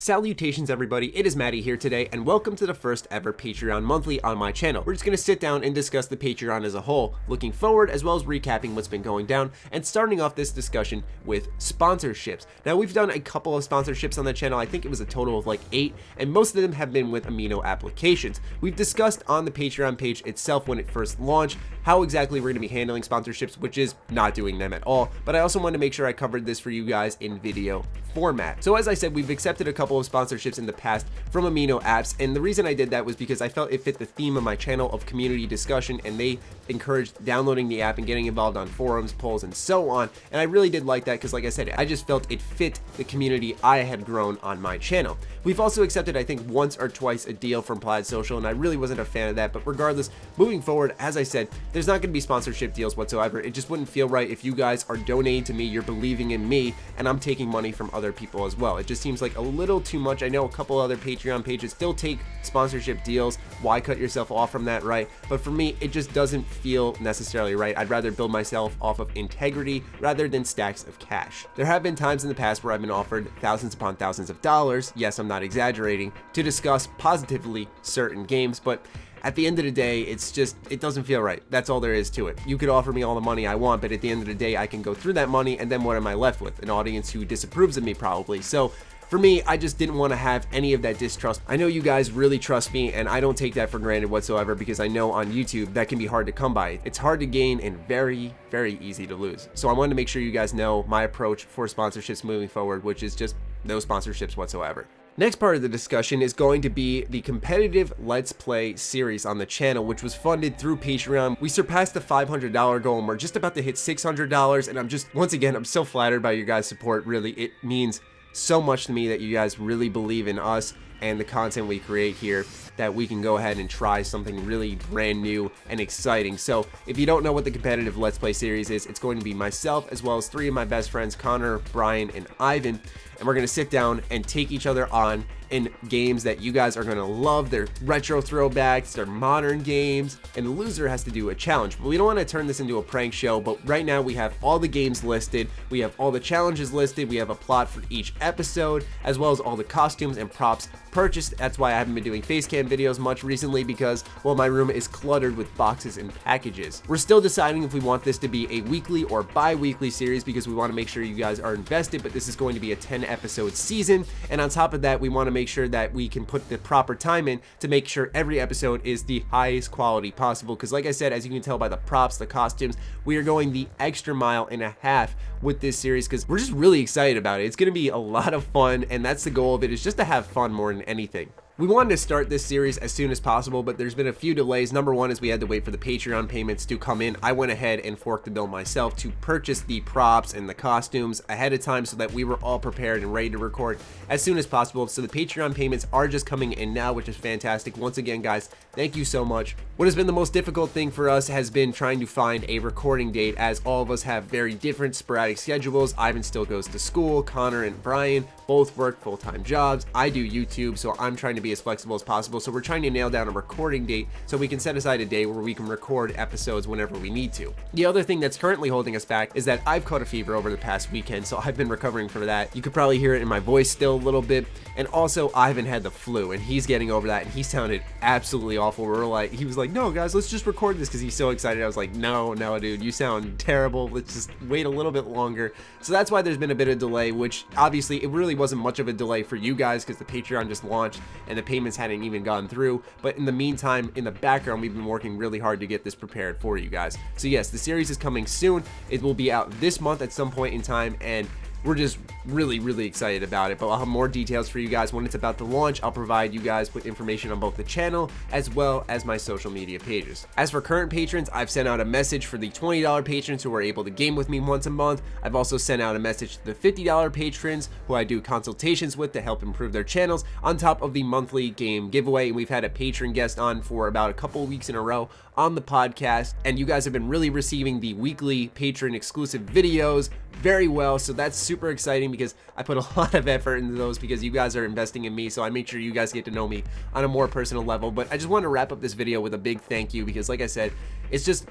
Salutations everybody, it is Matty here today, and welcome to the first ever Patreon monthly on my channel. We're just going to sit down and discuss the Patreon as a whole, looking forward as well as recapping what's been going down, and starting off this discussion with sponsorships. Now we've done a couple of sponsorships on the channel, I think it was a total of like 8, and most of them have been with amino applications. We've discussed on the Patreon page itself when it first launched, how exactly we're going to be handling sponsorships, which is not doing them at all, but I also wanted to make sure I covered this for you guys in video format. So as I said, we've accepted a couple of sponsorships in the past from amino apps, and the reason I did that was because I felt it fit the theme of my channel of community discussion, and they encouraged downloading the app and getting involved on forums, polls, and so on. And I really did like that because, like I said, I just felt it fit the community I had grown on my channel. We've also accepted, I think, once or twice a deal from Plaid Social, and I really wasn't a fan of that. But regardless, moving forward, as I said, there's not going to be sponsorship deals whatsoever. It just wouldn't feel right if you guys are donating to me, you're believing in me, and I'm taking money from other people as well. It just seems like a little too much. I know a couple other Patreon pages still take sponsorship deals. Why cut yourself off from that, right? But for me, it just doesn't feel necessarily right. I'd rather build myself off of integrity rather than stacks of cash. There have been times in the past where I've been offered thousands upon thousands of dollars, yes, I'm not exaggerating, to discuss positively certain games, but at the end of the day, it doesn't feel right. That's all there is to it. You could offer me all the money I want, but at the end of the day, I can go through that money, and then what am I left with? An audience who disapproves of me probably. So for me, I just didn't want to have any of that distrust. I know you guys really trust me, and I don't take that for granted whatsoever, because I know on YouTube that can be hard to come by. It's hard to gain and very, very easy to lose. So I wanted to make sure you guys know my approach for sponsorships moving forward, which is just no sponsorships whatsoever. Next part of the discussion is going to be the competitive Let's Play series on the channel, which was funded through Patreon. We surpassed the $500 goal, and we're just about to hit $600, and once again, I'm so flattered by your guys' support. Really, it means so much to me that you guys really believe in us and the content we create here, that we can go ahead and try something really brand new and exciting. So if you don't know what the competitive Let's Play series is, it's going to be myself as well as 3 of my best friends, Connor, Brian, and Ivan, and we're going to sit down and take each other on in games that you guys are going to love. They're retro throwbacks, they're modern games, and the loser has to do a challenge. But we don't want to turn this into a prank show, but right now we have all the games listed, we have all the challenges listed, we have a plot for each episode, as well as all the costumes and props purchased. That's why I haven't been doing face cam videos much recently, because, well, my room is cluttered with boxes and packages. We're still deciding if we want this to be a weekly or bi-weekly series, because we want to make sure you guys are invested, but this is going to be a 10-episode season, and on top of that, we want to make sure that we can put the proper time in to make sure every episode is the highest quality possible, because like I said, as you can tell by the props, the costumes, we are going the extra mile and a half with this series, because we're just really excited about it. It's going to be a lot of fun, and that's the goal of it, is just to have fun more than anything. We wanted to start this series as soon as possible, but there's been a few delays. Number one is we had to wait for the Patreon payments to come in. I went ahead and forked the bill myself to purchase the props and the costumes ahead of time so that we were all prepared and ready to record as soon as possible. So the Patreon payments are just coming in now, which is fantastic. Once again, guys, thank you so much. What has been the most difficult thing for us has been trying to find a recording date, as all of us have very different sporadic schedules. Ivan still goes to school, Connor and Brian both work full-time jobs. I do YouTube, so I'm trying to be as flexible as possible. So we're trying to nail down a recording date so we can set aside a day where we can record episodes whenever we need to. The other thing that's currently holding us back is that I've caught a fever over the past weekend, so I've been recovering from that. You could probably hear it in my voice still a little bit. And also, Ivan had the flu, and he's getting over that, and he sounded absolutely awful. He was like, no, guys, let's just record this, because he's so excited. I was like, no, dude, you sound terrible. Let's just wait a little bit longer. So that's why there's been a bit of delay, which obviously it really wasn't much of a delay for you guys, because the Patreon just launched and the payments hadn't even gone through. But in the meantime, in the background, we've been working really hard to get this prepared for you guys. So yes, the series is coming soon. It will be out this month at some point in time, and we're just really excited about it. But I'll have more details for you guys when it's about to launch. I'll provide you guys with information on both the channel as well as my social media pages. As for current patrons, I've sent out a message for the $20 patrons who are able to game with me once a month. I've also sent out a message to the $50 patrons who I do consultations with to help improve their channels, on top of the monthly game giveaway. We've had a patron guest on for about a couple of weeks in a row on the podcast, and you guys have been really receiving the weekly patron exclusive videos very well, so that's super exciting, because I put a lot of effort into those, because you guys are investing in me, so I make sure you guys get to know me on a more personal level. But I just want to wrap up this video with a big thank you, because like I said, it's just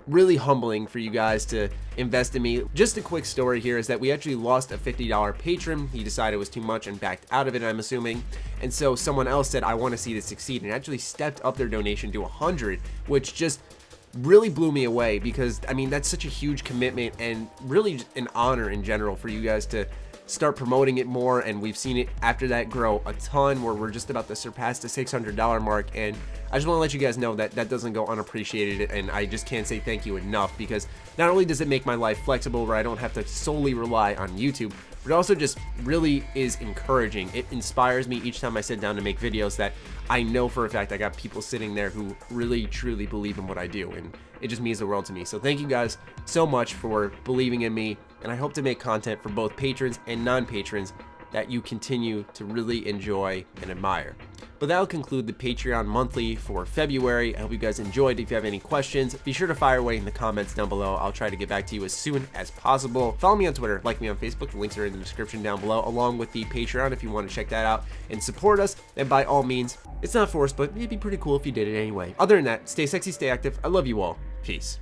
really humbling for you guys to invest in me. Just a quick story here is that we actually lost a $50 patron. He decided it was too much and backed out of it, I'm assuming. And so someone else said, I want to see this succeed, and actually stepped up their donation to 100, which just really blew me away, because I mean, that's such a huge commitment and really an honor in general for you guys to start promoting it more. And we've seen it after that grow a ton, where we're just about to surpass the $600 mark. And I just want to let you guys know that that doesn't go unappreciated, and I just can't say thank you enough, because not only does it make my life flexible where I don't have to solely rely on YouTube, but it also just really is encouraging. It inspires me each time I sit down to make videos that I know for a fact I got people sitting there who really truly believe in what I do, and it just means the world to me. So thank you guys so much for believing in me, and I hope to make content for both patrons and non-patrons that you continue to really enjoy and admire. But that'll conclude the Patreon monthly for February. I hope you guys enjoyed. If you have any questions, be sure to fire away in the comments down below. I'll try to get back to you as soon as possible. Follow me on Twitter, like me on Facebook. The links are in the description down below, along with the Patreon if you want to check that out and support us. And by all means, it's not forced, but it'd be pretty cool if you did it anyway. Other than that, stay sexy, stay active. I love you all. Peace.